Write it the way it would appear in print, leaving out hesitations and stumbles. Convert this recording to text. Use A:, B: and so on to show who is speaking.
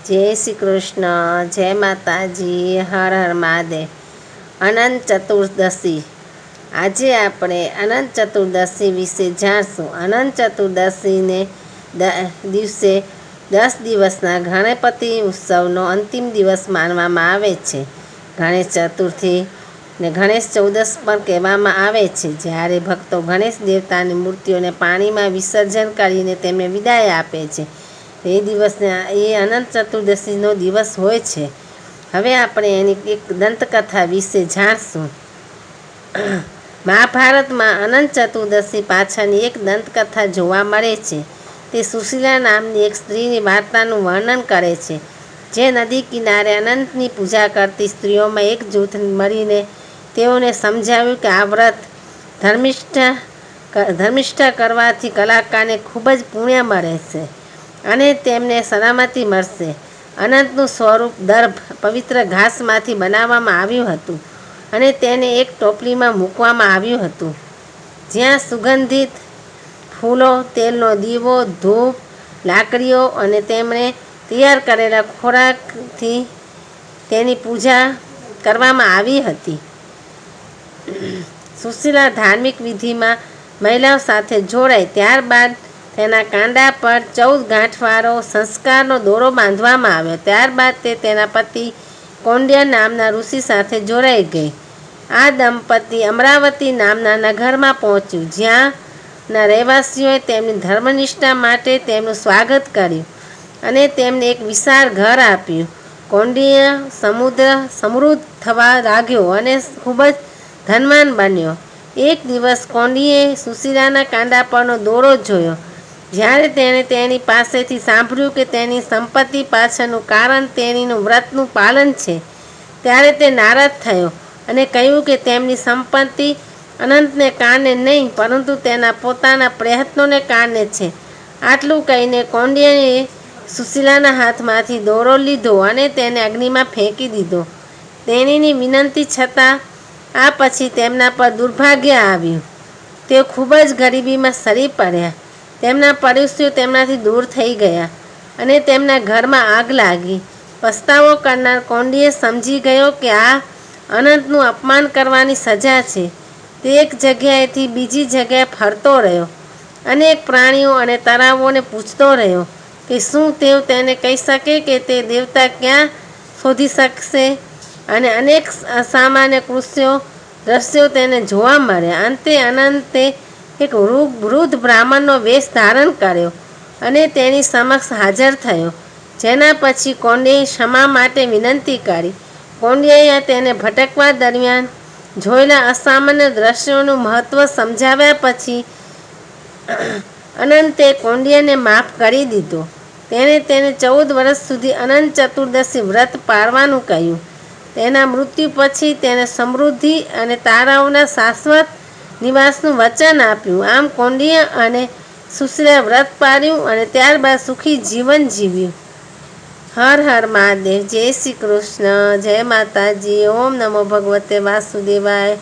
A: जय श्री कृष्ण, जय माताजी, हर हर महादेव। अनंत चतुर्दशी આજે આપણે અનંત ચતુર્દશી વિશે જાણશું। અનંત ચતુર્દશીને દિવસે 10 દિવસના ગણપતિ ઉત્સવનો અંતિમ દિવસ માનવામાં આવે છે। ગણેશ ચતુર્થી ને ગણેશ ચૌદશ પણ કહેવામાં આવે છે, જ્યારે ભક્તો ગણેશ દેવતાની મૂર્તિઓને પાણીમાં વિસર્જન કરીને તેમને વિદાય આપે છે। એ દિવસને એ અનંત ચતુર્દશીનો દિવસ હોય છે। હવે આપણે એની એક દંતકથા વિશે જાણશું। મહાભારતમાં અનંત ચતુર્દશી પાછળની એક દંતકથા જોવા મળે છે। તે સુશીલા નામની એક સ્ત્રીની વાર્તાનું વર્ણન કરે છે, જે નદી કિનારે અનંતની પૂજા કરતી સ્ત્રીઓમાં એક જૂથ મળીને તેઓને સમજાવ્યું કે આ વ્રત ધર્મિષ્ઠા કરવાથી કલાકારને ખૂબ જ પુણ્ય મળે છે અને તેમને સલામતી મળશે। અનંતનું સ્વરૂપ દર્ભ પવિત્ર ઘાસમાંથી બનાવવામાં આવ્યું હતું અને તેને એક ટોપલીમાં મૂકવામાં આવ્યું હતું, જ્યાં સુગંધિત ફૂલો, તેલનો દીવો, ધૂપ, લાકડીઓ અને તેમણે તૈયાર કરેલા ખોરાકથી તેની પૂજા કરવામાં આવી હતી। સુશીલા ધાર્મિક વિધિમાં મહિલાઓ સાથે જોડાઈ ત્યારબાદ તેના કાંડા પર 14 ગાંઠવાળો સંસ્કારનો દોરો બાંધવામાં આવ્યો। ત્યારબાદ તે તેના પતિ કૌંડિન્ય નામના ઋષિ સાથે જોડાઈ ગઈ। આ દંપતી અમરાવતી નામના નગરમાં પહોંચ્યું, જ્યાંના રહેવાસીઓએ તેમની ધર્મનિષ્ઠા માટે તેમનું સ્વાગત કર્યું અને તેમને એક વિશાળ ઘર આપ્યું। કૌંડિન્ય સમૃદ્ધ થવા લાગ્યો અને ખૂબ જ ધનવાન બન્યો। એક દિવસ કૌંડિન્યે સુશીલાના કાંડા પરનો દોરો જોયો। જ્યારે તેણે તેની પાસેથી સાંભળ્યું કે તેની સંપત્તિ પાછળનું કારણ તેણીનું વ્રતનું પાલન છે, ત્યારે તે નારાજ થયો અને કહ્યું કે તેમની સંપત્તિ અનંતને કારણે નહીં, પરંતુ તેના પોતાના પ્રયત્નોને કારણે છે। આટલું કહીને કૌંડિન્યએ સુશીલાના હાથમાંથી દોરો લીધો અને તેને અગ્નિમાં ફેંકી દીધો। તેણીની વિનંતી છતાં આ પછી તેમના પર દુર્ભાગ્ય આવ્યું। તેઓ ખૂબ જ ગરીબીમાં સરી પડ્યા। તેમના પડોશીઓ તેમનાથી દૂર થઈ ગયા અને તેમના ઘરમાં આગ લાગી। પસ્તાવો કરનાર કૌંડિન્ય સમજી ગયો કે આ અનંતનું અપમાન કરવાની સજા છે। તે એક જગ્યાએથી બીજી જગ્યાએ ફરતો રહ્યો, અનેક પ્રાણીઓ અને તરાવોને પૂછતો રહ્યો કે શું તેઓ તેને કહી શકે કે તે દેવતા ક્યાં શોધી શકશે, અને અનેક અસામાન્ય દ્રશ્યો તેને જોવા મળ્યા। અંતે અનંતે એક વૃદ્ધ બ્રાહ્મણનો વેશ ધારણ કર્યો અને તેની સમક્ષ હાજર થયો, જેના પછી કૌંડિન્યએ ક્ષમા માટે વિનંતી કરી। કૌંડિન્યએ તેને ભટકવા દરમિયાન જોયેલા અસામાન્ય દ્રશ્યોનું મહત્વ સમજાવ્યા પછી અનંતે કૌંડિન્યને માફ કરી દીધો। તેણે તેને 14 વર્ષ સુધી અનંત ચતુર્દશી વ્રત પાળવાનું કહ્યું। તેના મૃત્યુ પછી તેને સમૃદ્ધિ અને તારાઓના શાશ્વત નિવાસનું વચન આપ્યું। આમ કૌંડિન્ય અને સુશીલાએ વ્રત પાળ્યું અને ત્યારબાદ સુખી જીવન જીવ્યું। હર હર મહાદેવ। જય શ્રી કૃષ્ણ, જય માતાજી। ઓમ નમો ભગવતે વાસુદેવાય।